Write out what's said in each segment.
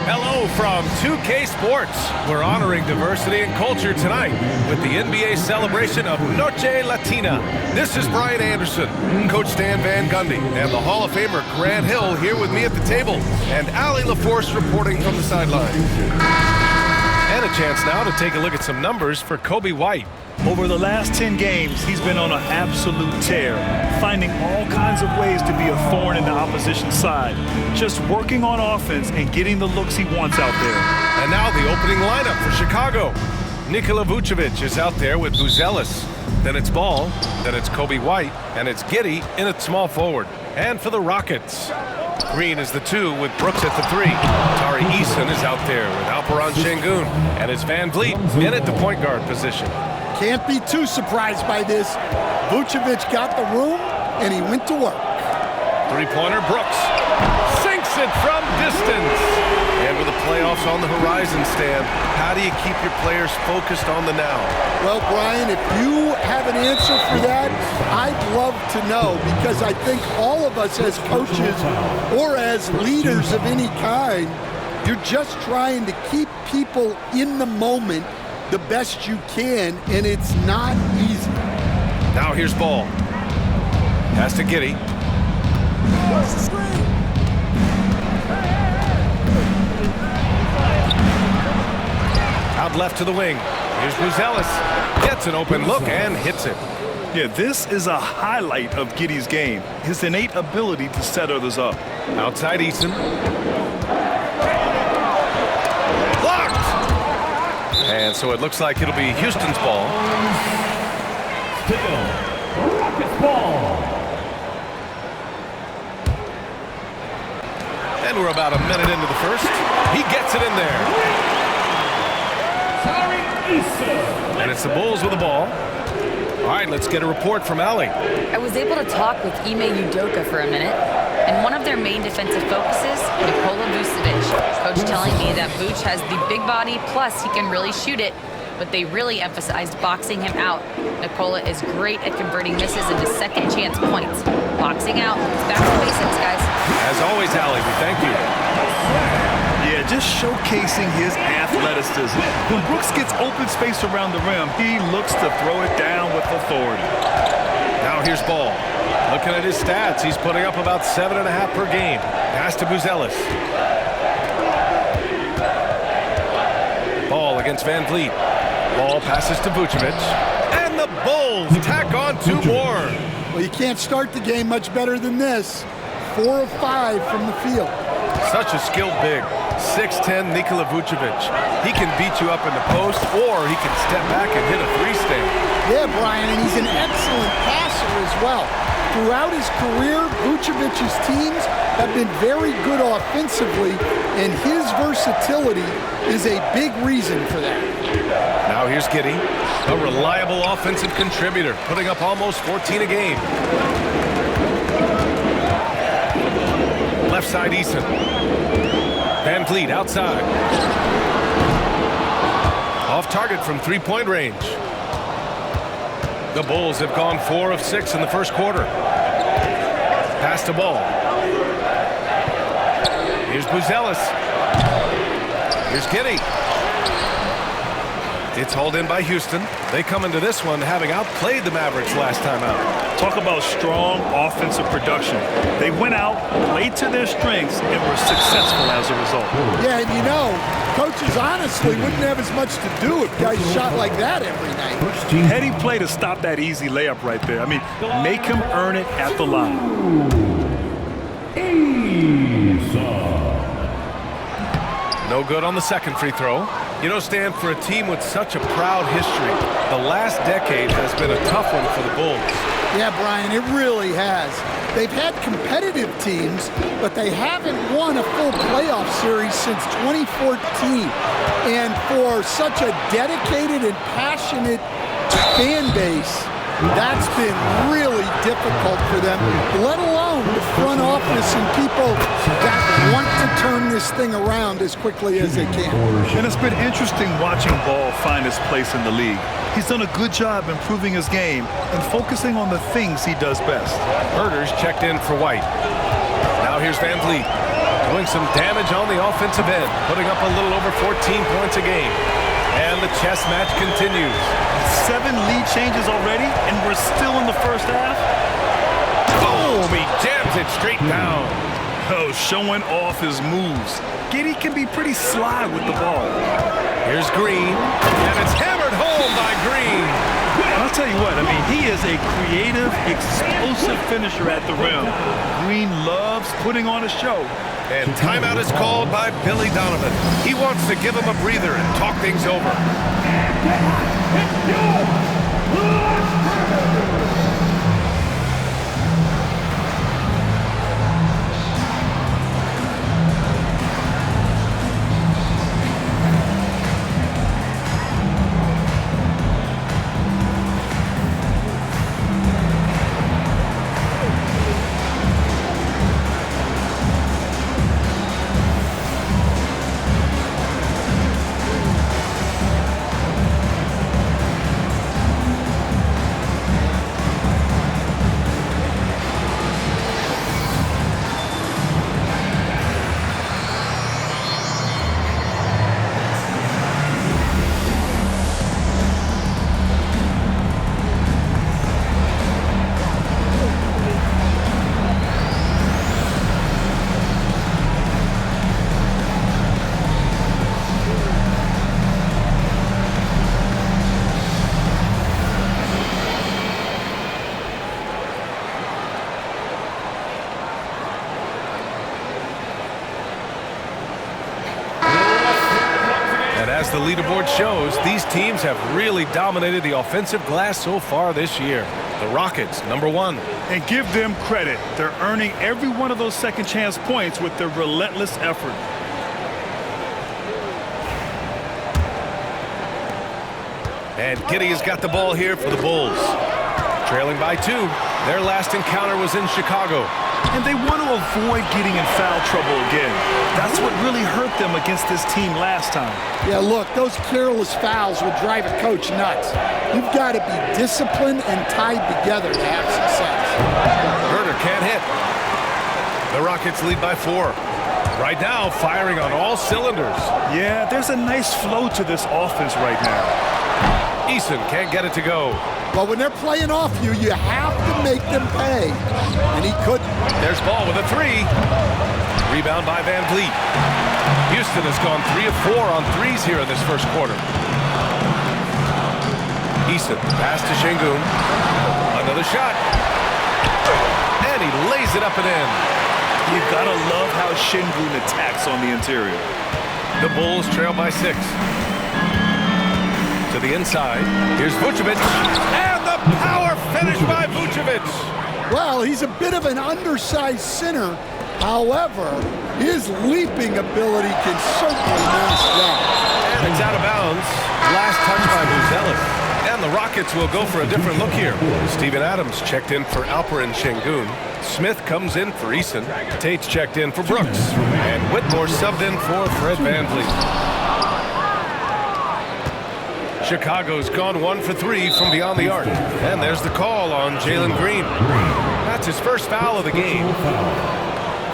Hello from 2K Sports. We're honoring diversity and culture tonight with the NBA celebration of Noche Latina. This is Brian Anderson, Coach Stan Van Gundy, and the Hall of Famer Grant Hill here with me at the table, and Allie LaForce reporting from the sideline. And a chance now to take a look at some numbers for Kobe White. Over the last 10 games, he's been on an absolute tear, finding all kinds of ways to be a thorn in the opposition's side, just working on offense and getting the looks he wants out there. And now the opening lineup for Chicago. Nikola Vucevic is out there with Buzelis. Then it's Ball, then it's Kobe White, and it's Giddey in at small forward. And for the Rockets, Green is the 2 with Brooks at the 3. Tari Eason is out there with Alperen Şengün, and it's Van Vliet in at the point guard position. Can't be too surprised by this. Vucevic got the room, and he went to work. Three-pointer, Brooks sinks it from distance. And with the playoffs on the horizon, Stan, how do you keep your players focused on the now? Well, Brian, if you have an answer for that, I'd love to know, because I think all of us as coaches or as leaders of any kind, you're just trying to keep people in the moment the best you can, and it's not easy. Now here's Ball. Pass to Giddey. Out left to the wing. Here's Buzelis. Gets an open look and hits it. Yeah, this is a highlight of Giddey's game, his innate ability to set others up. Outside Eason. Blocked! And so it looks like it'll be Houston's ball. Still, Rockets ball. And we're about a minute into the first. He gets it in there. And it's the Bulls with the ball. All right, let's get a report from Allie. I was able to talk with Ime Udoka for a minute, and one of their main defensive focuses, Nikola Vucevic. Coach telling me that Vuce has the big body, plus he can really shoot it, but they really emphasized boxing him out. Nikola is great at converting misses into second chance points. Boxing out, it's back to basics, guys. As always, Allie, we thank you. Yeah, just showcasing his athleticism. When Brooks gets open space around the rim, he looks to throw it down with authority. Now here's Ball. Looking at his stats, he's putting up about 7.5 per game. Pass to Buzelis. Ball against Van Vliet. Ball passes to Vucevic. And the Bulls tack on 2 more. Well, you can't start the game much better than this. 4 of 5 from the field. Such a skilled big. 6'10" Nikola Vucevic. He can beat you up in the post, or he can step back and hit a 3-stand. Yeah, Brian, and he's an excellent passer as well. Throughout his career, Vucevic's teams have been very good offensively, and his versatility is a big reason for that. Now here's Giddey, a reliable offensive contributor, putting up almost 14 a game. Left side, Eason. Van Vliet outside. Off target from 3-point range. The Bulls have gone 4 of 6 in the first quarter. Pass to Ball. Here's Buzelis. Here's Giddey. It's hauled in by Houston. They come into this one having outplayed the Mavericks last time out. Talk about strong offensive production. They went out, played to their strengths, and were successful as a result. Yeah, and you know, coaches honestly wouldn't have as much to do if guys shot like that every night. Heady play to stop that easy layup right there. I mean, make him earn it at the line. No good on the second free throw. You know, Stan, for a team with such a proud history, the last decade has been a tough one for the Bulls. Yeah, Brian, it really has. They've had competitive teams, but they haven't won a full playoff series since 2014. And for such a dedicated and passionate fan base, that's been really difficult for them, let alone the front office and people that want to turn this thing around as quickly as they can. And it's been interesting watching Ball find his place in the league. He's done a good job improving his game and focusing on the things he does best. Herter's checked in for White. Now here's Van Vliet. doing some damage on the offensive end, putting up a little over 14 points a game. And the chess match continues. 7 lead changes already, and we're still in the first half. Boom! He jams it straight down. Oh, showing off his moves. Giddey can be pretty sly with the ball. Here's Green, and it's hammered home by Green. I'll tell you what, I mean, he is a creative, explosive finisher at the rim. Green loves putting on a show. And timeout is called by Billy Donovan. He wants to give him a breather and talk things over. As the leaderboard shows, these teams have really dominated the offensive glass so far this year. The Rockets, #1. And give them credit. They're earning every one of those second chance points with their relentless effort. And Giddey has got the ball here for the Bulls. Trailing by 2. Their last encounter was in Chicago. And they want to avoid getting in foul trouble again. That's what really hurt them against this team last time. Yeah, look, those careless fouls will drive a coach nuts. You've got to be disciplined and tied together to have success. Herder can't hit. The Rockets lead by 4. Right now, firing on all cylinders. Yeah, there's a nice flow to this offense right now. Eason can't get it to go. But when they're playing off you, you have to make them pay. And he couldn't. There's Ball with a 3. Rebound by Van Vliet. Houston has gone 3 of 4 on threes here in this first quarter. Eason, pass to Şengün. Another shot. And he lays it up and in. You've got to love how Şengün attacks on the interior. The Bulls trail by 6. To the inside. Here's Vucevic. And the power finish by Vucevic. Well, he's a bit of an undersized center. However, his leaping ability can certainly mask that. And it's out of bounds. Last touch by Buzelis. And the Rockets will go for a different look here. Steven Adams checked in for Alperen Şengün. Smith comes in for Eason. Tate's checked in for Brooks. And Whitmore subbed in for Fred VanVleet. Chicago's gone 1 for 3 from beyond the arc. And there's the call on Jalen Green. That's his first foul of the game.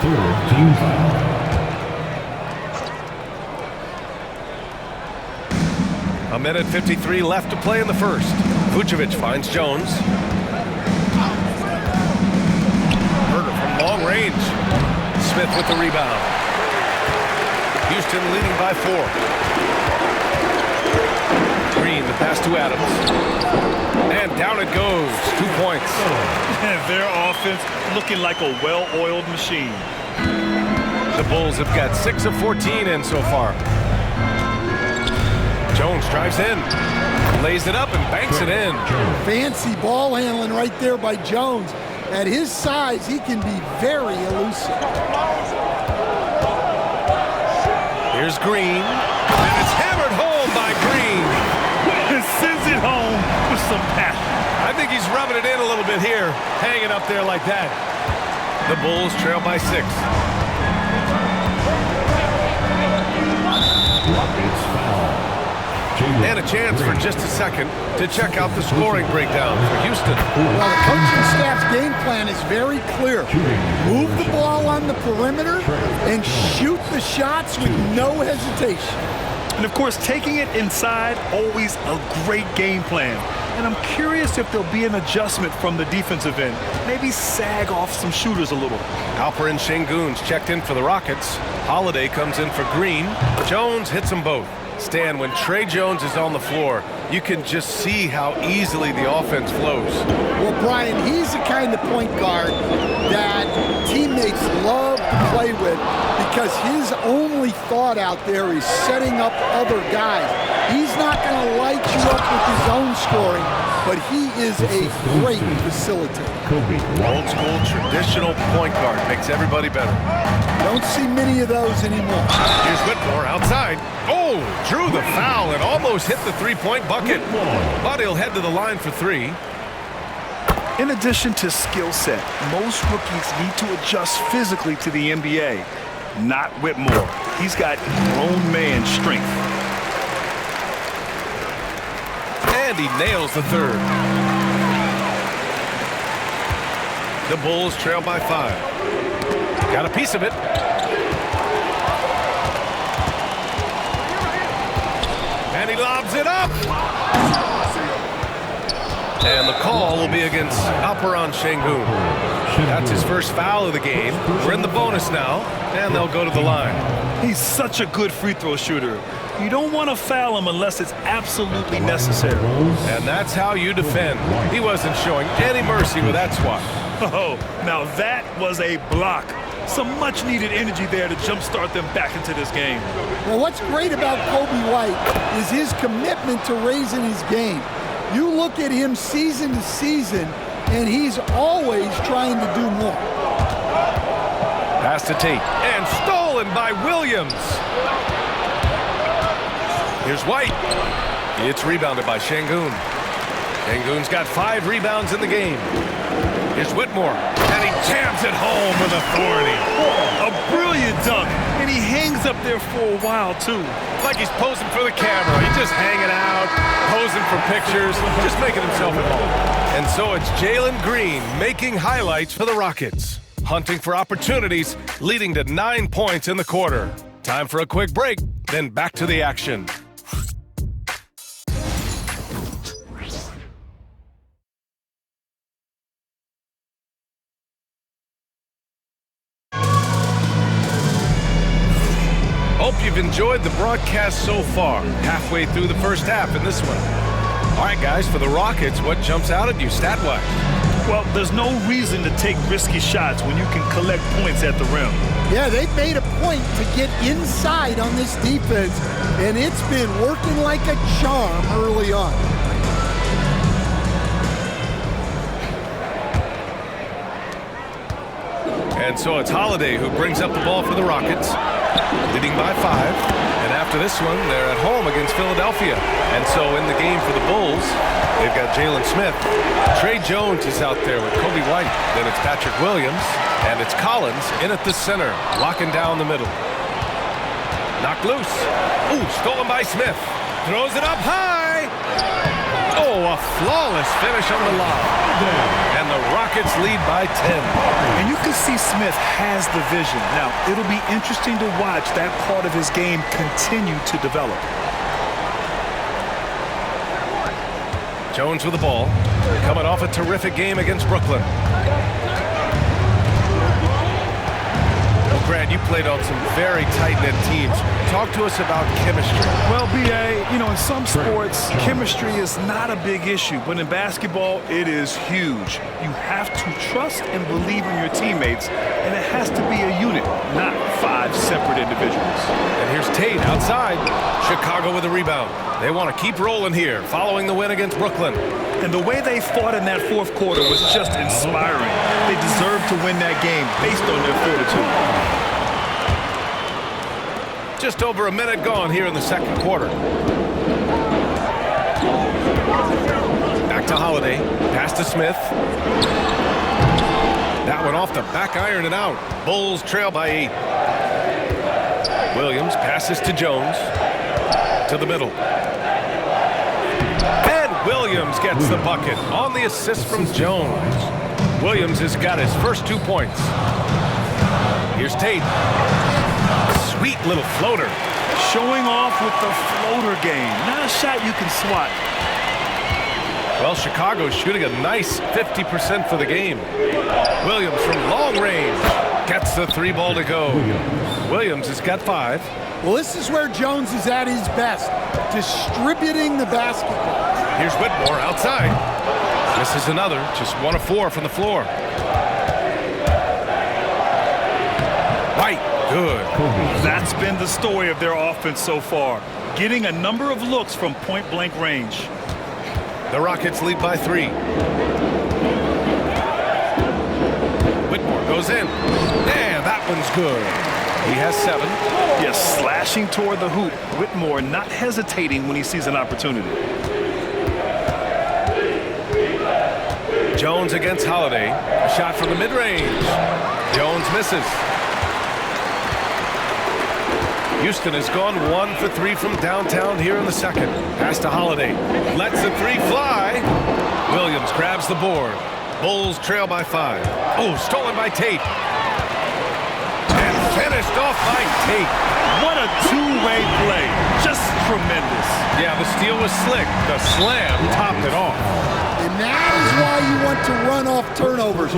Third team foul. A minute 53 left to play in the first. Vucevic finds Jones. Herder from long range. Smith with the rebound. Houston leading by 4. Green, the pass to Adams. And down it goes. 2 points. And their offense looking like a well-oiled machine. The Bulls have got 6 of 14 in so far. Jones drives in. Lays it up and banks it in. Fancy ball handling right there by Jones. At his size, he can be very elusive. Here's Green. And it's hammered home by Green. Sends it home with some passion. I think he's rubbing it in a little bit here, hanging up there like that. The Bulls trail by 6. Rockets foul. And a chance for just a second to check out the scoring breakdown for Houston. Well, the coaching staff's game plan is very clear. Move the ball on the perimeter and shoot the shots with no hesitation. And of course, taking it inside, always a great game plan. And I'm curious if there'll be an adjustment from the defensive end. Maybe sag off some shooters a little. Alperen Şengün's checked in for the Rockets. Holiday comes in for Green. Jones hits them both. Stan, when Trey Jones is on the floor, you can just see how easily the offense flows. Well, Brian, he's the kind of point guard that teammates love to play with because his only thought out there is setting up other guys. He's not going to light you up with his own scoring, but he is a great facilitator. Old school traditional point guard makes everybody better. Don't see many of those anymore. Here's Whitmore outside. Oh, drew the foul and almost hit the three-point bucket. But he'll head to the line for three. In addition to skill set, most rookies need to adjust physically to the NBA. Not Whitmore. He's got grown man strength. And he nails the third. The Bulls trail by 5. Got a piece of it. And he lobs it up. And the call will be against Alperen Şengün. That's his first foul of the game. We're in the bonus now, and they'll go to the line. He's such a good free throw shooter. You don't want to foul him unless it's absolutely necessary. And that's how you defend. He wasn't showing any mercy with that swat. Oh, now that was a block. Some much-needed energy there to jumpstart them back into this game. Well, what's great about Kobe White is his commitment to raising his game. You look at him season to season, and he's always trying to do more. Pass to Tate, and stolen by Williams. Here's White. It's rebounded by Şengün. Şengün's got 5 rebounds in the game. Here's Whitmore, and he jams it home with authority. A brilliant dunk, and he hangs up there for a while, too. Like he's posing for the camera. He's just hanging out, posing for pictures, just making himself at home. And so it's Jalen Green making highlights for the Rockets. Hunting for opportunities, leading to 9 points in the quarter. Time for a quick break, then back to the action. Hope you've enjoyed the broadcast so far. Halfway through the first half in this one. All right, guys, for the Rockets, what jumps out at you stat-wise? Well, there's no reason to take risky shots when you can collect points at the rim. Yeah, they've made a point to get inside on this defense, and it's been working like a charm early on. And so it's Holiday who brings up the ball for the Rockets, leading by 5. And after this one, they're at home against Philadelphia. And so in the game for the Bulls, they've got Jalen Smith. Trey Jones is out there with Kobe White. Then it's Patrick Williams, and it's Collins in at the center, locking down the middle. Knocked loose. Ooh, stolen by Smith. Throws it up high. Oh, a flawless finish on the lob. And the Rockets lead by 10. And you can see Smith has the vision. Now, it'll be interesting to watch that part of his game continue to develop. Jones with the ball, coming off a terrific game against Brooklyn. Well, Grant, you played on some very tight-knit teams. Talk to us about chemistry. Well, B.A., you know, in some sports, chemistry is not a big issue, but in basketball, it is huge. You have to trust and believe in your teammates, and it has to be a unit, not 5 separate individuals. And here's Tate outside. Chicago with a rebound. They want to keep rolling here, following the win against Brooklyn. And the way they fought in that fourth quarter was just inspiring. They deserved to win that game based on their fortitude. Just over a minute gone here in the second quarter. Back to Holiday. Pass to Smith. That one off the back iron and out. Bulls trail by 8. Williams passes to Jones. To the middle. And Williams gets the bucket on the assist from Jones. Williams has got his first 2 points. Here's Tate. Sweet little floater. Showing off with the floater game. Not a shot you can swat. Well, Chicago's shooting a nice 50% for the game. Williams from long range gets the 3 ball to go. Williams has got 5. Well, this is where Jones is at his best, distributing the basketball. Here's Whitmore outside. This is another, just 1 of 4 from the floor. White, good. That's been the story of their offense so far, getting a number of looks from point-blank range. The Rockets lead by 3. Whitmore goes in. And that one's good. He has 7. Yes, slashing toward the hoop. Whitmore not hesitating when he sees an opportunity. Jones against Holiday. A shot from the mid-range. Jones misses. Houston has gone 1 for 3 from downtown here in the second. Pass to Holiday. Lets the 3 fly. Williams grabs the board. Bulls trail by 5. Oh, stolen by Tate. And finished off by Tate. What a two-way play. Just tremendous. Yeah, the steal was slick. The slam topped it off. And that is why you want to run off turnovers.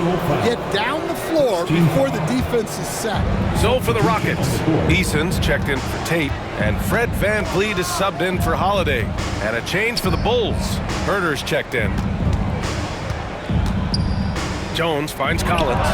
Get down the floor before the defense is set. So for the Rockets, Eason's checked in for Tate, and Fred VanVleet is subbed in for Holiday. And a change for the Bulls. Herder's checked in. Jones finds Collins.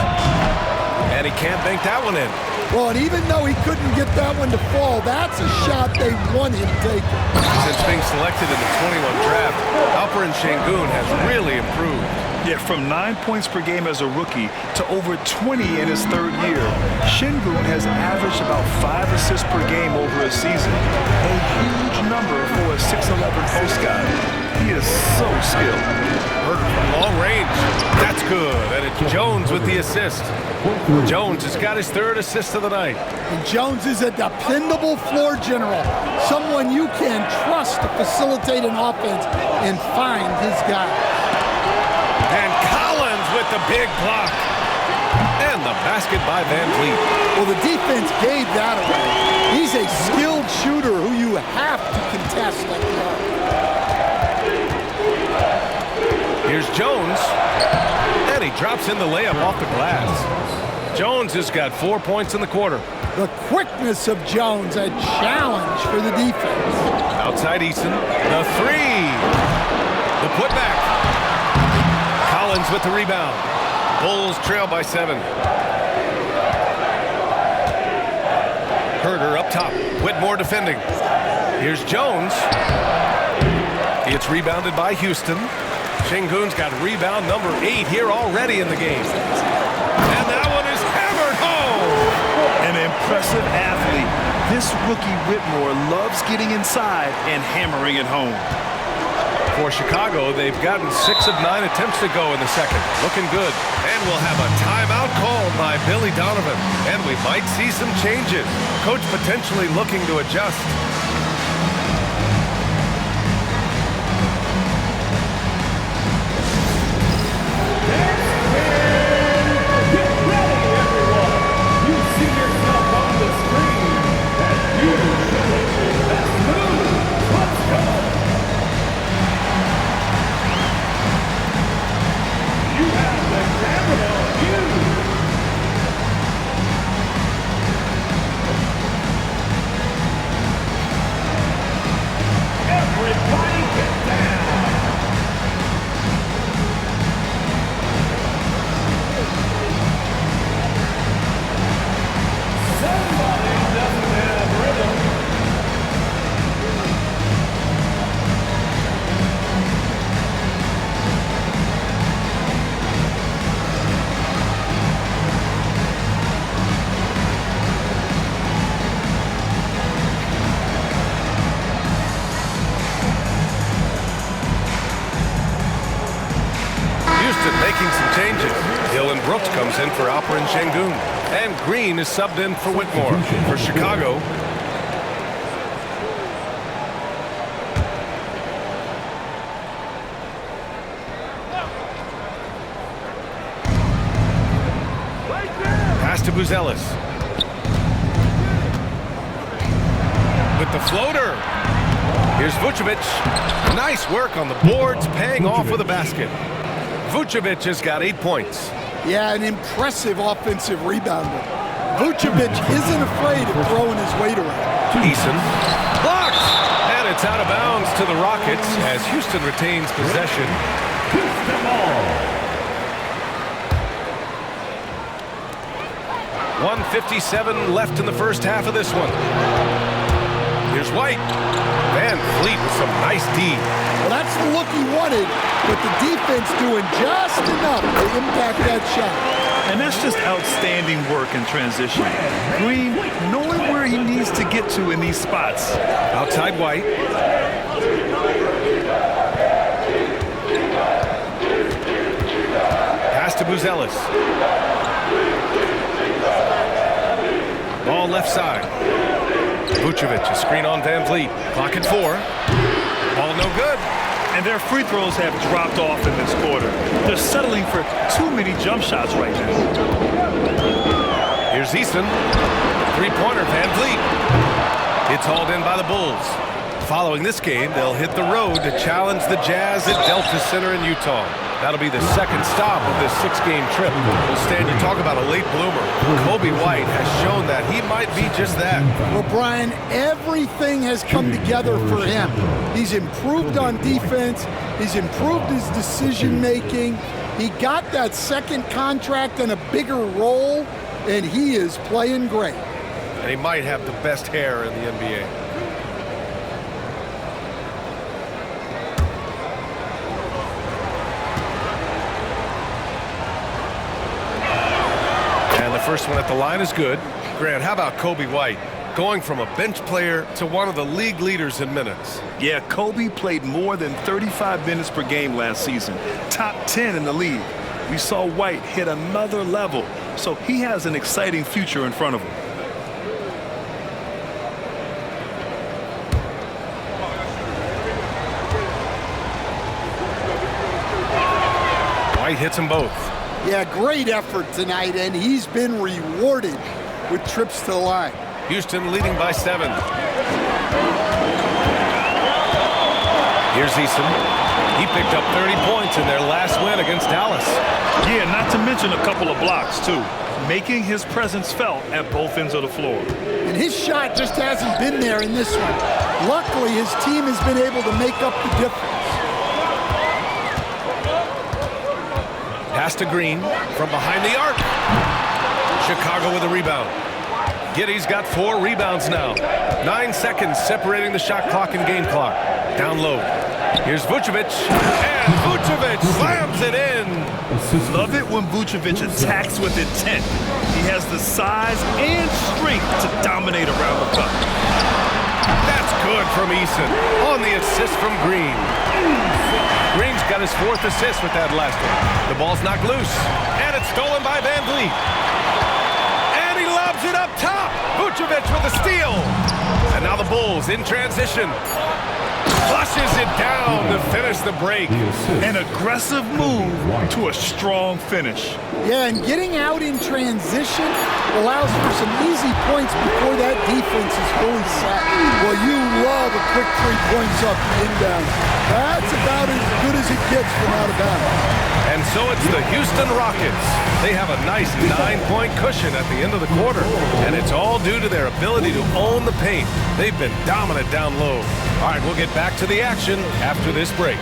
And he can't bank that one in. Well, and even though he couldn't get that one to fall, that's a shot they want him taking. Since being selected in the 21 draft, Alperen Sengun has really improved. Yeah, from 9 points per game as a rookie to over 20 in his 3rd year. Sengun has averaged about 5 assists per game over a season. A huge number for a 6'11" post guy. He is so skilled. Herder from long range. That's good. And it's Jones with the assist. Jones has got his 3rd assist of the night. And Jones is a dependable floor general, someone you can trust to facilitate an offense and find his guy. And Collins with the big block. And the basket by VanVleet. Well, the defense gave that away. He's a skilled shooter who you have to contest at the arc. Here's Jones. And he drops in the layup off the glass. Jones has got 4 points in the quarter. The quickness of Jones, a challenge for the defense. Outside Eason. The 3. The putback. Collins with the rebound. Bulls trail by 7. Herder up top. Whitmore defending. Here's Jones. It's rebounded by Houston. Sengun's got rebound number 8 here already in the game. And that one is hammered home. An impressive athlete. This rookie Whitmore loves getting inside and hammering it home. For Chicago, they've gotten 6 of 9 attempts to go in the second. Looking good. And we'll have a timeout called by Billy Donovan. And we might see some changes. Coach potentially looking to adjust. Making some changes. Dylan Brooks comes in for Alperen Sengun. And Green is subbed in for Whitmore. For Chicago, Buzelis. With the floater. Here's Vucevic. Nice work on the boards, paying off with a basket. Vucevic has got 8 points. Yeah, an impressive offensive rebounder. Vucevic isn't afraid of throwing his weight around. Eason. Blocked! And it's out of bounds to the Rockets as Houston retains possession. 1:57 left in the first half of this one. Here's White. Van Fleet with some nice D. Well, that's the look he wanted, but the defense doing just enough to impact that shot. And that's just outstanding work in transition. Green knowing where he needs to get to in these spots. Outside White. Pass to Buzelis. Ball left side. Vucevic, a screen on Van Vliet. Clock at 4. Ball no good. And their free throws have dropped off in this quarter. They're settling for too many jump shots right now. Here's Eason. Three-pointer, Van Vliet. It's hauled in by the Bulls. Following this game, they'll hit the road to challenge the Jazz at Delta Center in Utah. That'll be the second stop of this 6-game trip. Well, Stan, you talk about a late bloomer. Kobe White has shown that he might be just that. Well, Brian, everything has come together for him. He's improved on defense. He's improved his decision-making. He got that second contract and a bigger role, and he is playing great. And he might have the best hair in the NBA. First one at the line is good. Grant, how about Kobe White? Going from a bench player to one of the league leaders in minutes. Yeah, Kobe played more than 35 minutes per game last season. Top 10 in the league. We saw White hit another level, so he has an exciting future in front of him. White hits them both. Yeah, great effort tonight, and he's been rewarded with trips to the line. Houston leading by 7. Here's Eason. He picked up 30 points in their last win against Dallas. Yeah, not to mention a couple of blocks, too, making his presence felt at both ends of the floor. And his shot just hasn't been there in this one. Luckily, his team has been able to make up the difference. Pass to Green from behind the arc. Chicago with a rebound. Giddey's got 4 rebounds now. 9 seconds separating the shot clock and game clock. Down low. Here's Vucevic. And Vucevic slams it in. Love it when Vucevic attacks with intent. He has the size and strength to dominate around the cup. That's good from Eason on the assist from Green. Green's got his 4th assist with that last one. The ball's knocked loose, and it's stolen by Van Vliet. And he lobs it up top. Vucevic with a steal. And now the Bulls in transition. Flushes it down to finish the break. An aggressive move to a strong finish. Yeah, and getting out in transition allows for some easy points before that defense is fully set. Well, you love a quick 3 points off the inbound. That's about as good as it gets from out of bounds. And so it's the Houston Rockets. They have a nice 9-point cushion at the end of the quarter, and it's all due to their ability to own the paint. They've been dominant down low. All right, we'll get back to the action after this break.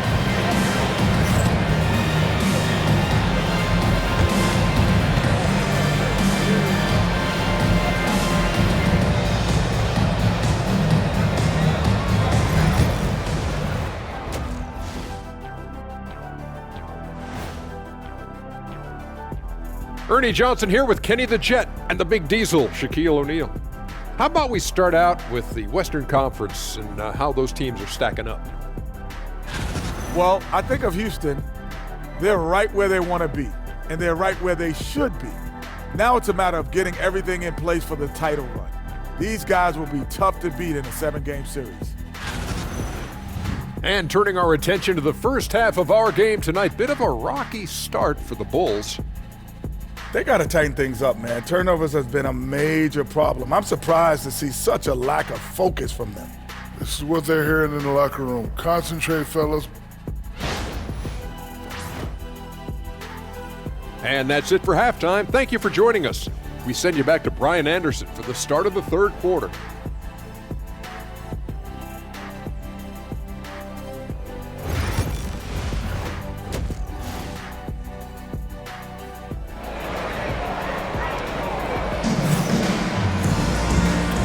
Ernie Johnson here with Kenny the Jet and the Big Diesel, Shaquille O'Neal. How about we start out with the Western Conference and how those teams are stacking up? Well, I think of Houston. They're right where they want to be, and they're right where they should be. Now it's a matter of getting everything in place for the title run. These guys will be tough to beat in a 7-game series. And turning our attention to the first half of our game tonight, bit of a rocky start for the Bulls. They got to tighten things up, man. Turnovers has been a major problem. I'm surprised to see such a lack of focus from them. This is what they're hearing in the locker room. Concentrate, fellas. And that's it for halftime. Thank you for joining us. We send you back to Brian Anderson for the start of the third quarter.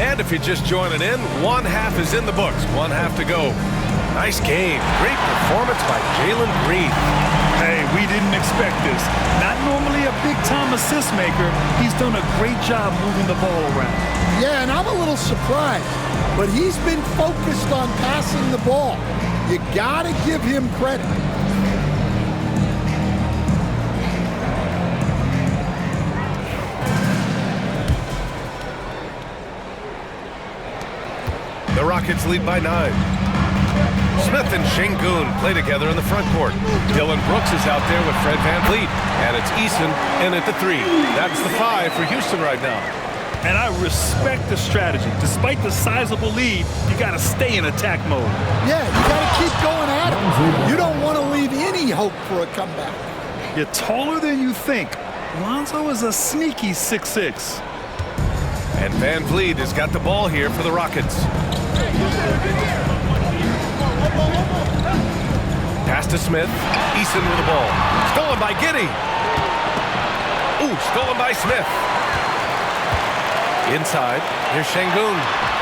And if you're just joining in, one half is in the books, one half to go. Nice game. Great performance by Jalen Green. Hey, we didn't expect this. Not normally a big-time assist maker. He's done a great job moving the ball around. Yeah, and I'm a little surprised, but he's been focused on passing the ball. You gotta give him credit. The Rockets lead by 9. Smith and Şengün play together in the front court. Dylan Brooks is out there with Fred VanVleet. And it's Eason in at the 3. That's the 5 for Houston right now. And I respect the strategy. Despite the sizable lead, you got to stay in attack mode. Yeah, you got to keep going at it. You don't want to leave any hope for a comeback. You're taller than you think. Lonzo is a sneaky 6'6". And VanVleet has got the ball here for the Rockets. Pass to Smith. Eason with the ball. Stolen by Giddey. Ooh, stolen by Smith. Inside. Here's Şengün.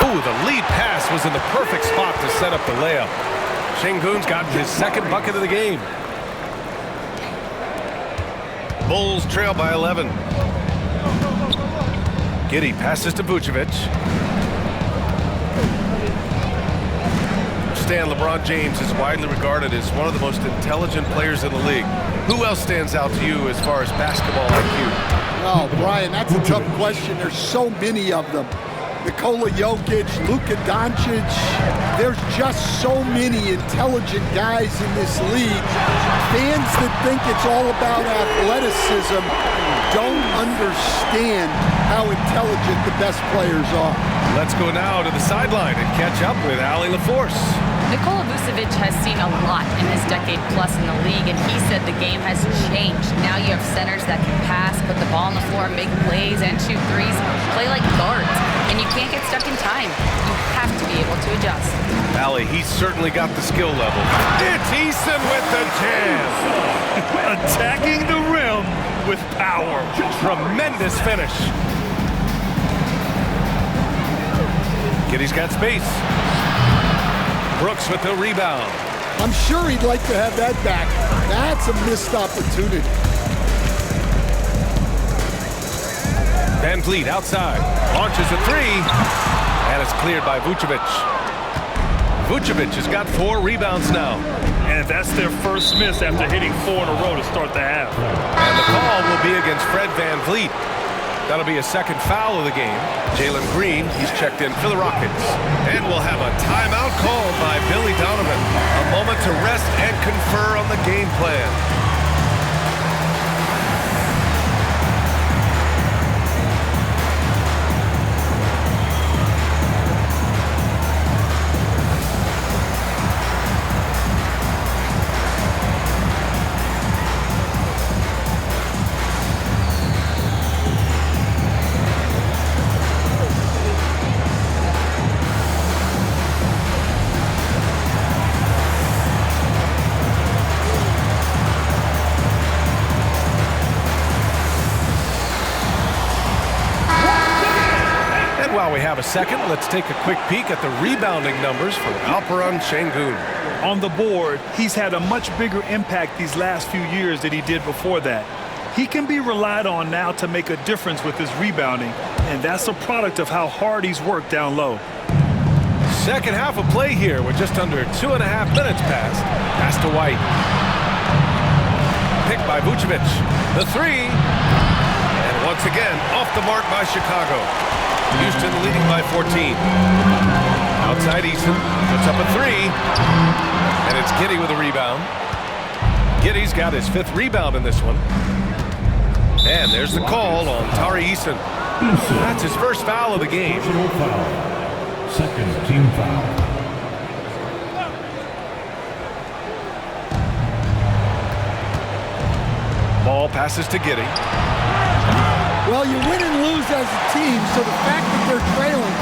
Ooh, the lead pass was in the perfect spot to set up the layup. Şengün's got his second bucket of the game. Bulls trail by 11. Giddey passes to Vucevic. Stan, LeBron James is widely regarded as one of the most intelligent players in the league. Who else stands out to you as far as basketball IQ? Oh, Brian, that's a tough question. There's so many of them. Nikola Jokic, Luka Doncic. There's just so many intelligent guys in this league. Fans that think it's all about athleticism don't understand how intelligent the best players are. Let's go now to the sideline and catch up with Allie LaForce. Nikola Vucevic has seen a lot in his decade plus in the league, and he said the game has changed. Now you have centers that can pass, put the ball on the floor, make plays, and shoot threes, play like guards. And you can't get stuck in time. You have to be able to adjust. Allie, he's certainly got the skill level. It's Eason with the jam. Attacking the rim with power. Tremendous finish. Giddey's got space. Brooks with the rebound. I'm sure he'd like to have that back. That's a missed opportunity. VanVleet outside. Launches a 3. And it's cleared by Vucevic. Vucevic has got 4 rebounds now. And that's their first miss after hitting 4 in a row to start the half. And the call will be against Fred VanVleet. That'll be a second foul of the game. Jalen Green, he's checked in for the Rockets. And we'll have a timeout called by Billy Donovan. A moment to rest and confer on the game plan. While we have a second, let's take a quick peek at the rebounding numbers for Alperen Şengün. On the board, he's had a much bigger impact these last few years than he did before that. He can be relied on now to make a difference with his rebounding, and that's a product of how hard he's worked down low. Second half of play here with just under 2.5 minutes passed. Pass to White. Picked by Vucevic. The 3. And once again, off the mark by Chicago. Houston leading by 14. Outside Eason, puts up a 3. And it's Giddey with a rebound. Giddey's got his 5th rebound in this one. And there's the call on Tari Eason. That's his first foul of the game. Personal foul. Second team foul. Ball passes to Giddey. Well, you win and lose as a team, so the fact that they're trailing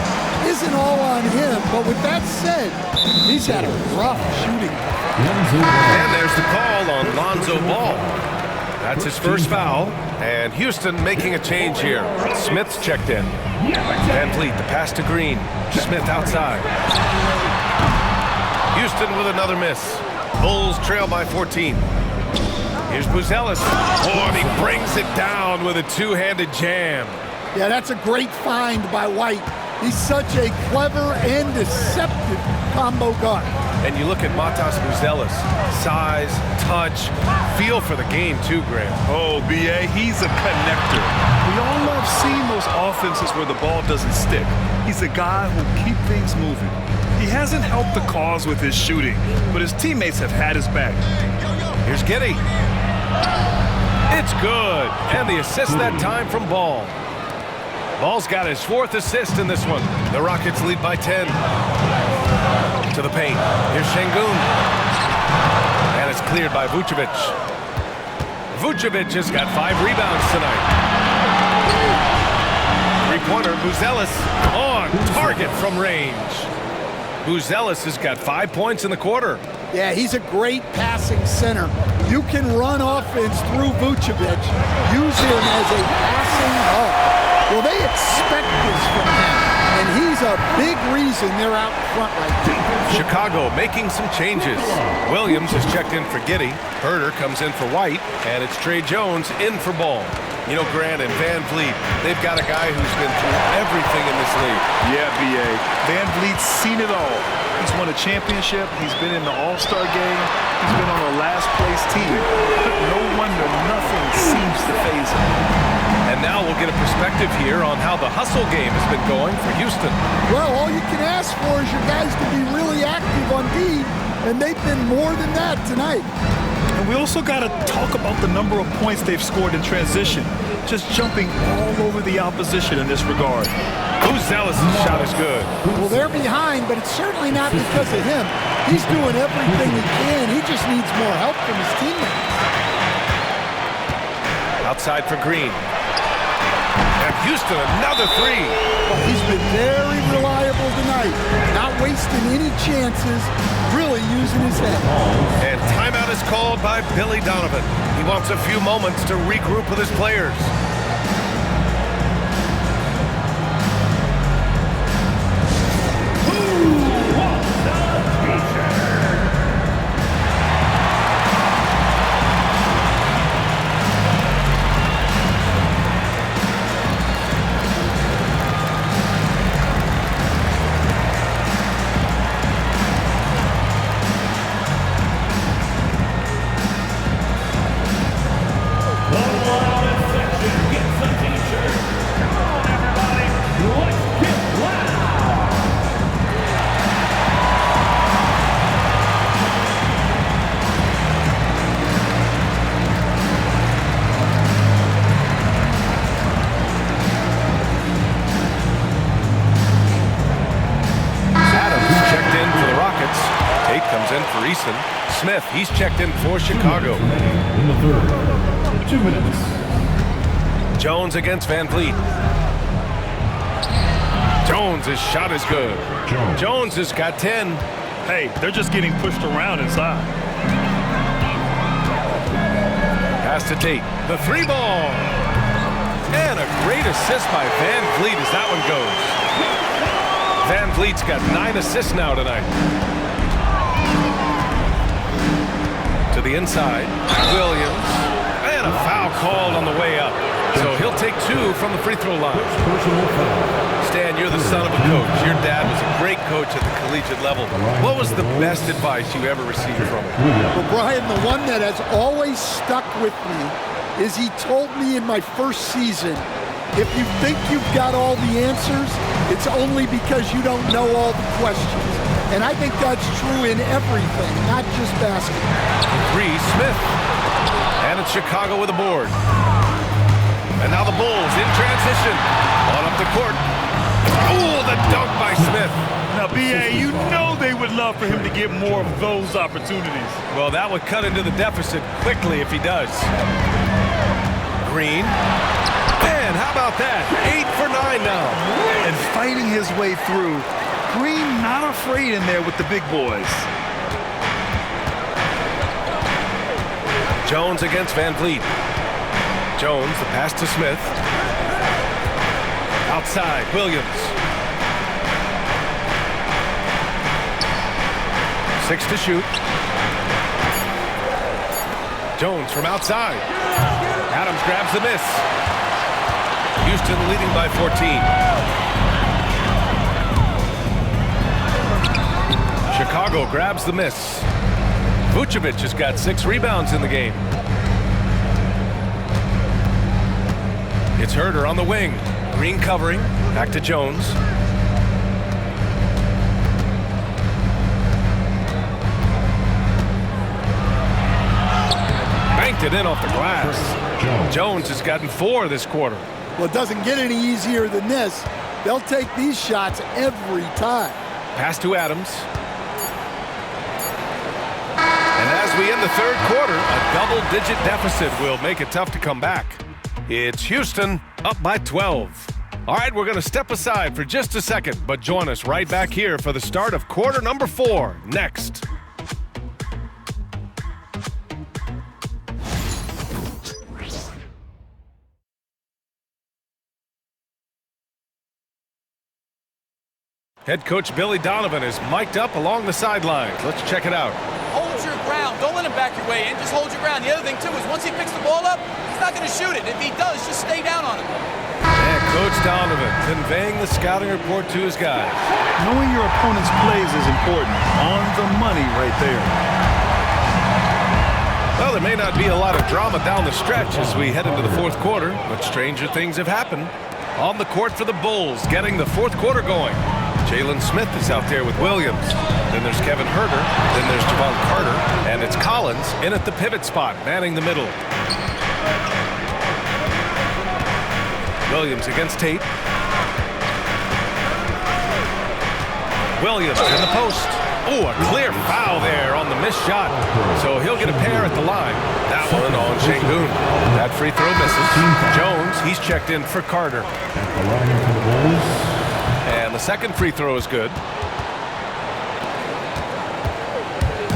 isn't all on him. But with that said, he's had a rough shooting. And there's the call on Lonzo Ball. That's his first foul. And Houston making a change here. Smith's checked in. Van Vliet, the pass to Green. Smith outside. Houston with another miss. Bulls trail by 14. Here's Buzelis. Oh, and he brings it down with a two-handed jam. Yeah, that's a great find by White. He's such a clever and deceptive combo guard. And you look at Matas Buzelis. Size, touch, feel for the game too, Graham. Oh, B.A., he's a connector. We all love seeing those offenses where the ball doesn't stick. He's a guy who'll keep things moving. He hasn't helped the cause with his shooting, but his teammates have had his back. Here's Giddey. It's good. And the assist that time from Ball. Ball's got his fourth assist in this one. The Rockets lead by 10. To the paint. Here's Şengün. And it's cleared by Vucevic. Vucevic has got 5 rebounds tonight. Three-pointer, Buzelis on target from range. Buzelis has got 5 points in the quarter. Yeah, he's a great passing center. You can run offense through Vucevic. Use him as a passing hub. Well, they expect this from him, and he's a big reason they're out front right now. Chicago making some changes. Williams is checked in for Giddey. Herter comes in for White, and it's Trey Jones in for Ball. You know, Grant and Van Vliet, they've got a guy who's been through everything in this league. Yeah, B.A. Van Vliet's seen it all. He's won a championship. He's been in the All-Star game. He's been on a last-place team. No wonder nothing seems to faze him. And now we'll get a perspective here on how the hustle game has been going for Houston. Well, all you can ask for is your guys to be really active on D, and they've been more than that tonight. And we also got to talk about the number of points they've scored in transition, just jumping all over the opposition in this regard. Buzelis' shot is good. Well, they're behind, but it's certainly not because of him. He's doing everything he can. He just needs more help from his teammates. Outside for Green. And Houston, another three. Well, he's been very reliable tonight. Not wasting any chances, really using his head. And timeout is called by Billy Donovan. He wants a few moments to regroup with his players. Smith, he's checked in for Chicago. In the third, 2 minutes. Jones against Van Vliet. Jones' shot is good. Jones has got 10. Hey, they're just getting pushed around inside. Pass to Tate. The 3-ball. And a great assist by Van Vliet as that one goes. Van Vliet's got 9 assists now tonight. To the inside, Williams, and a foul called on the way up. So he'll take 2 from the free throw line. Stan, you're the son of a coach. Your dad was a great coach at the collegiate level. What was the best advice you ever received from him? Well, Brian, the one that has always stuck with me is he told me in my first season, if you think you've got all the answers, it's only because you don't know all the questions. And I think that's true in everything, not just basketball. 3, Smith. And it's Chicago with a board. And now the Bulls in transition. On up the court. Ooh, the dunk by Smith. Now, B.A., you know they would love for him to get more of those opportunities. Well, that would cut into the deficit quickly if he does. Green. Man, how about that? 8 for 9 now. And fighting his way through. Green not afraid in there with the big boys. Jones against Van Vliet. Jones, the pass to Smith. Outside, Williams. 6 to shoot. Jones from outside. Adams grabs the miss. Houston leading by 14. Chicago grabs the miss. Vucevic has got 6 rebounds in the game. It's Herder on the wing. Green covering. Back to Jones. Banked it in off the glass. Jones has gotten 4 this quarter. Well, it doesn't get any easier than this. They'll take these shots every time. Pass to Adams. And as we end the third quarter, a double-digit deficit will make it tough to come back. It's Houston up by 12. All right, we're going to step aside for just a second, but join us right back here for the start of quarter number 4 next. Head coach Billy Donovan is mic'd up along the sidelines. Let's check it out. Hold your ground. Don't let him back your way in. Just hold your ground. The other thing, too, is once he picks the ball up, he's not going to shoot it. If he does, just stay down on him. And Coach Donovan conveying the scouting report to his guys. Knowing your opponent's plays is important. On the money right there. Well, there may not be a lot of drama down the stretch as we head into the fourth quarter, but stranger things have happened. On the court for the Bulls, getting the fourth quarter going. Jalen Smith is out there with Williams. Then there's Kevin Herder. Then there's Javon Carter. And it's Collins in at the pivot spot, manning the middle. Williams against Tate. Williams in the post. Oh, a clear foul there on the missed shot. So he'll get a pair at the line. That one on Şengün. That free throw misses. Jones, he's checked in for Carter. And the second free throw is good.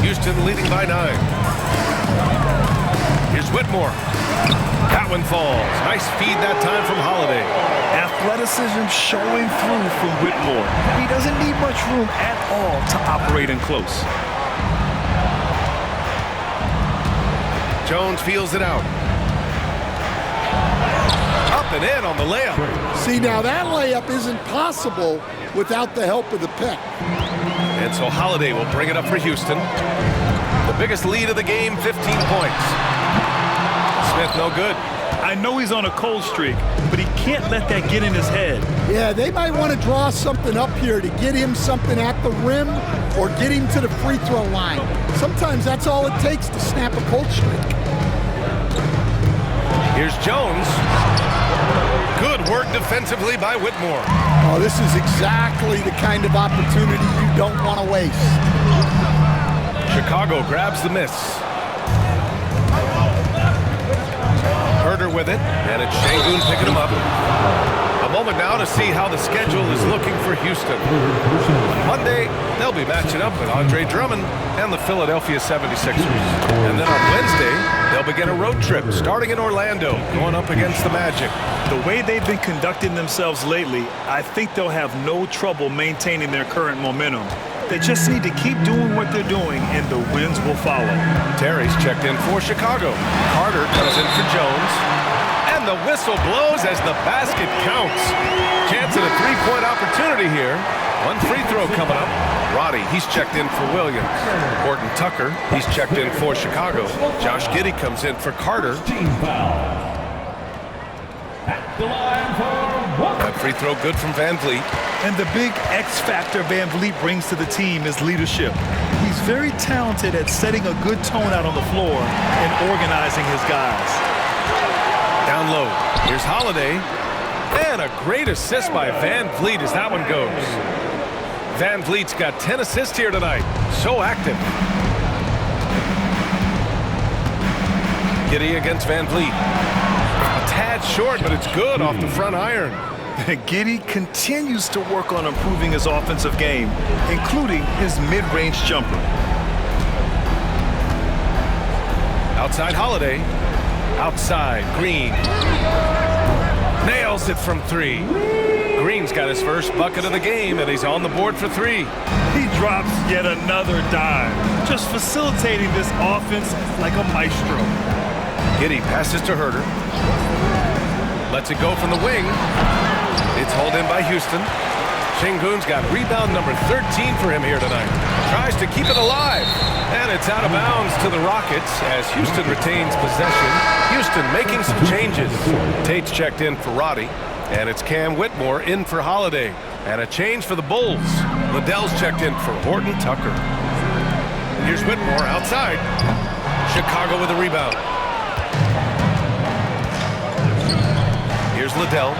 Houston leading by 9. Here's Whitmore. That one falls. Nice feed that time from Holiday. Athleticism showing through from Whitmore. He doesn't need much room at all to operate in close. Jones feels it out. Up and in on the layup. See, now that layup isn't possible without the help of the pick. And so Holiday will bring it up for Houston. The biggest lead of the game, 15 points. Smith no good. I know he's on a cold streak, but he can't let that get in his head. Yeah, they might want to draw something up here to get him something at the rim or get him to the free throw line. Sometimes that's all it takes to snap a cold streak. Here's Jones. Good work defensively by Whitmore. Oh, this is exactly the kind of opportunity you don't want to waste. Chicago grabs the miss. Herder with it, and it's Şengün picking him up. A moment now to see how the schedule is looking for Houston. On Monday, they'll be matching up with Andre Drummond and the Philadelphia 76ers. And then on Wednesday, they'll begin a road trip starting in Orlando, going up against the Magic. The way they've been conducting themselves lately, I think they'll have no trouble maintaining their current momentum. They just need to keep doing what they're doing, and the wins will follow. Terry's checked in for Chicago. Carter comes in for Jones. And the whistle blows as the basket counts. Chance at a three-point opportunity here. One free throw coming up. Roddy, he's checked in for Williams. Horton Tucker, he's checked in for Chicago. Josh Giddey comes in for Carter. That free throw good from Van Vliet. And the big X factor Van Vliet brings to the team is leadership. He's very talented at setting a good tone out on the floor and organizing his guys. Down low. Here's Holiday. And a great assist by Van Vliet as that one goes. Van Vliet's got 10 assists here tonight. So active. Giddey against Van Vliet. A tad short, but it's good off the front iron. Giddey continues to work on improving his offensive game, including his mid-range jumper. Outside Holiday. Outside Green. Nails it from 3. Green's got his first bucket of the game, and he's on the board for 3. He drops yet another dime, just facilitating this offense like a maestro. Giddey passes to Herter. Lets it go from the wing. It's hauled in by Houston. Şengün's got rebound number 13 for him here tonight. Tries to keep it alive. And it's out of bounds to the Rockets as Houston retains possession. Houston making some changes. Tate's checked in for Roddy. And it's Cam Whitmore in for Holiday. And a change for the Bulls. Liddell's checked in for Horton Tucker. Here's Whitmore outside. Chicago with a rebound. Here's Liddell.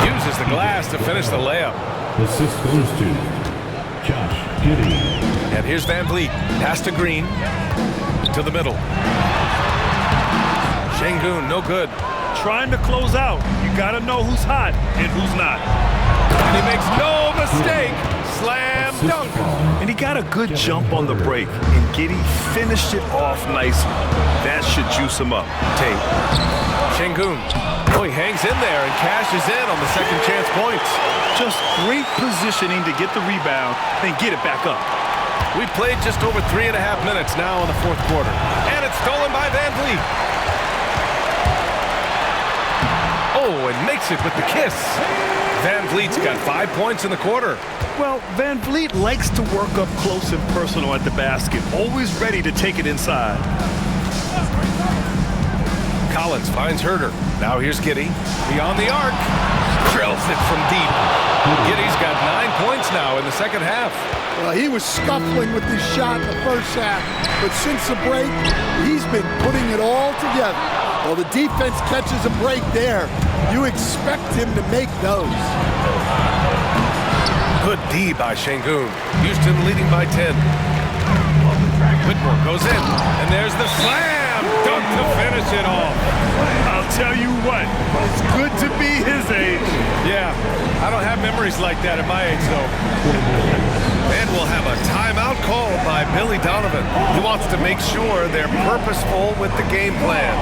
Uses the glass to finish the layup. Assist goes to Josh Giddey. And here's Van Vliet. Pass to Green. To the middle. Şengün, no good. Trying to close out. You got to know who's hot and who's not. And he makes no mistake. Slam dunk. And he got a good jump on the break. And Giddey finished it off nicely. That should juice him up. Tate. Şengün. Oh, he hangs in there and cashes in on the second chance points. Just great positioning to get the rebound and get it back up. We've played just over 3.5 minutes now in the fourth quarter. And it's stolen by Van Vliet. Oh, and makes it with the kiss. Van Vliet's got 5 points in the quarter. Well, Van Vliet likes to work up close and personal at the basket, always ready to take it inside. Collins finds Herter. Now here's Giddey. Beyond the arc. Drills it from deep. Giddey's got 9 points now in the second half. Well, he was scuffling with his shot in the first half, but since the break, he's been putting it all together. Well, the defense catches a break there. You expect him to make those. Good D by Şengün. Houston leading by 10. Whitmore goes in, and there's the slam dunk to finish it off. I'll tell you what, it's good to be his age. Yeah, I don't have memories like that at my age, though. And we'll have a timeout called by Billy Donovan. He wants to make sure they're purposeful with the game plan.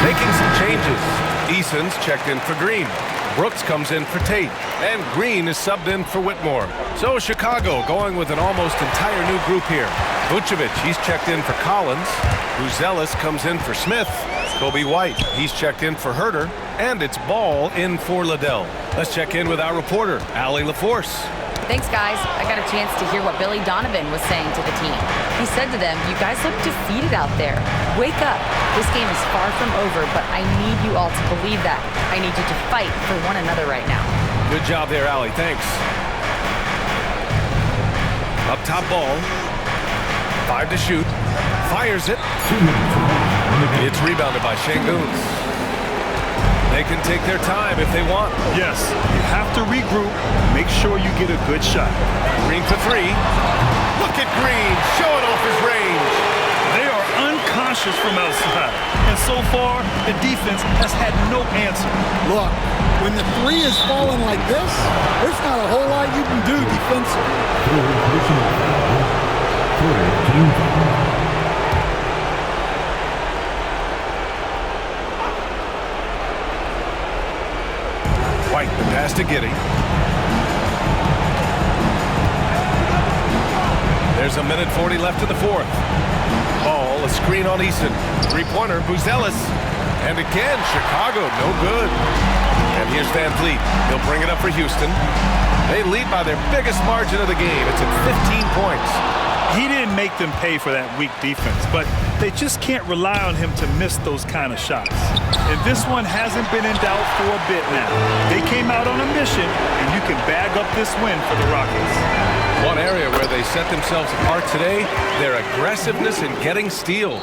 Making some changes. Eason's checked in for Green. Brooks comes in for Tate. And Green is subbed in for Whitmore. So Chicago going with an almost entire new group here. Vucevic, he's checked in for Collins. Buzelis comes in for Smith. Kobe White, he's checked in for Herter. And it's Ball in for Liddell. Let's check in with our reporter, Allie LaForce. Thanks, guys. I got a chance to hear what Billy Donovan was saying to the team. He said to them, "You guys look defeated out there. Wake up. This game is far from over, but I need you all to believe that. I need you to fight for one another right now." Good job there, Allie. Thanks. Up top Ball. 5 to shoot. Fires it. It's rebounded by Şengün. They can take their time if they want. Yes, you have to regroup. Make sure you get a good shot. Green for 3. Look at Green showing off his range. They are unconscious pressures from outside. And so far, the defense has had no answer. Look, when the three is falling like this, there's not a whole lot you can do defensively. White, the pass to Giddey. There's a minute 40 left in the fourth. Ball, a screen on Eason. Three-pointer, Buzelis. And again, Chicago, no good. And here's Van Vliet. He'll bring it up for Houston. They lead by their biggest margin of the game. It's at 15 points. He didn't make them pay for that weak defense, but they just can't rely on him to miss those kind of shots. And this one hasn't been in doubt for a bit now. They came out on a mission, and you can bag up this win for the Rockets. One area where they set themselves apart today, their aggressiveness in getting steals.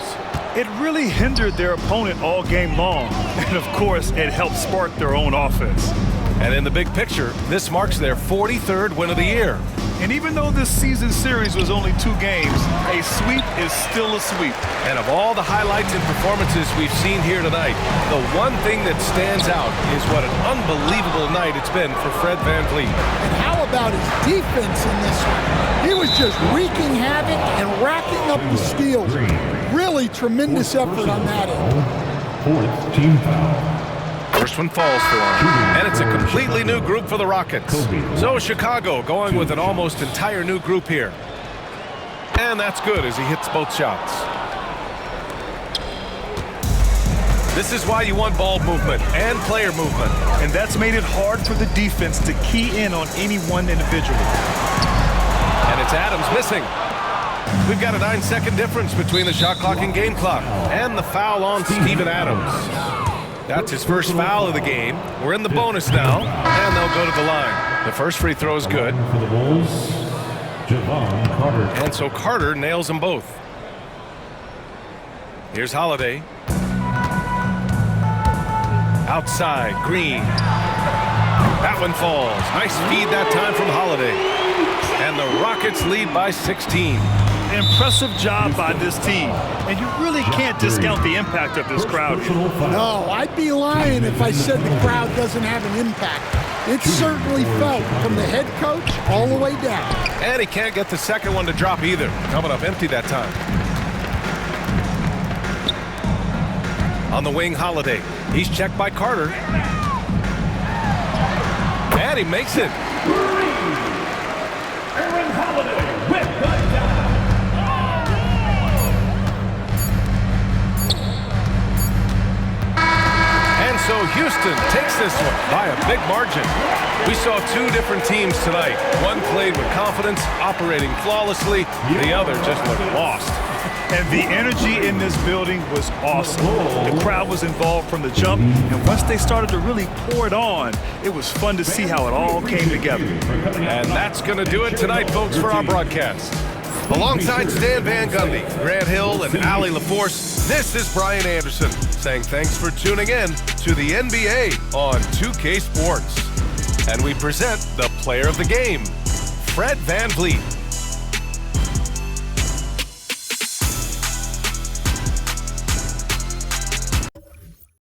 It really hindered their opponent all game long. And of course, it helped spark their own offense. And in the big picture, this marks their 43rd win of the year. And even though this season series was only 2 games, a sweep is still a sweep. And of all the highlights and performances we've seen here tonight, the one thing that stands out is what an unbelievable night it's been for Fred VanVleet. And how about his defense in this one? He was just wreaking havoc and racking up the steals. Really tremendous effort on that end. Fourth team foul. First one falls for him. And it's a completely new group for the Rockets. So Chicago going with an almost entire new group here. And that's good as he hits both shots. This is why you want ball movement and player movement. And that's made it hard for the defense to key in on any one individual. And it's Adams missing. We've got a 9-second difference between the shot clock and game clock. And the foul on Steven Adams. That's his first foul of the game. We're in the bonus now, and they'll go to the line. The first free throw is good. For the Bulls, Javon Carter. And so Carter nails them both. Here's Holiday. Outside, Green. That one falls. Nice feed that time from Holiday. And the Rockets lead by 16. Impressive job by this team. And you really can't discount the impact of this crowd here. No, I'd be lying if I said the crowd doesn't have an impact. It certainly felt from the head coach all the way down. And he can't get the second one to drop either. Coming up empty that time. On the wing, Holiday. He's checked by Carter. And he makes it. Aaron Holiday with the dunk. And so Houston takes this one by a big margin. We saw 2 different teams tonight. One played with confidence, operating flawlessly. The other just looked lost. And the energy in this building was awesome. The crowd was involved from the jump, and once they started to really pour it on, it was fun to see how it all came together. And that's going to do it tonight, folks, for our broadcast. Alongside Stan Van Gundy, Grant Hill, and Allie LaForce, this is Brian Anderson saying thanks for tuning in to the NBA on 2K Sports. And we present the player of the game, Fred VanVleet.